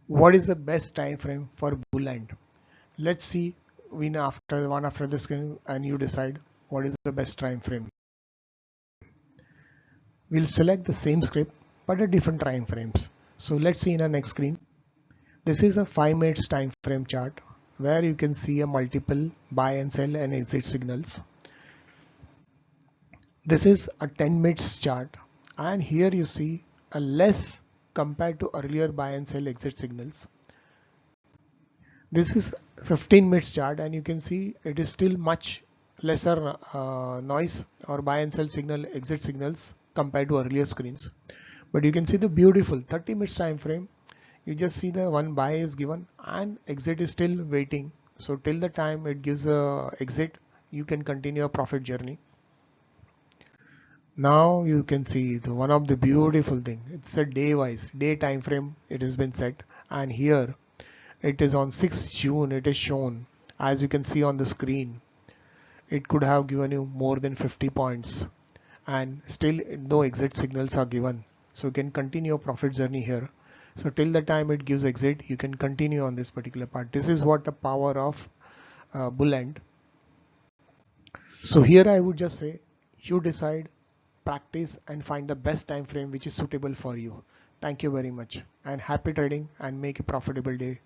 What is the best time frame for BullANT? Let's see one after the screen and you decide what is the best time frame. We'll select the same script but at different time frames. So let's see in the next screen. This is a 5 minutes time frame chart where you can see a multiple buy and sell and exit signals. This is a 10 minutes chart and here you see a less compared to earlier buy and sell exit signals. This is 15 minutes chart and you can see it is still much lesser noise or buy and sell signal exit signals compared to earlier screens. But you can see the beautiful 30 minutes time frame. You just see the one buy is given and exit is still waiting. So till the time it gives a exit, you can continue a profit journey. Now you can see the one of the beautiful thing. It's a day time frame. It has been set, and here it is on 6th June. It is shown as you can see on the screen. It could have given you more than 50 points, and still no exit signals are given. So you can continue your profit journey here. So till the time it gives exit, you can continue on this particular part. This is what the power of BullANT. So here I would just say you decide, practice and find the best time frame which is suitable for you. Thank you very much and happy trading and make a profitable day.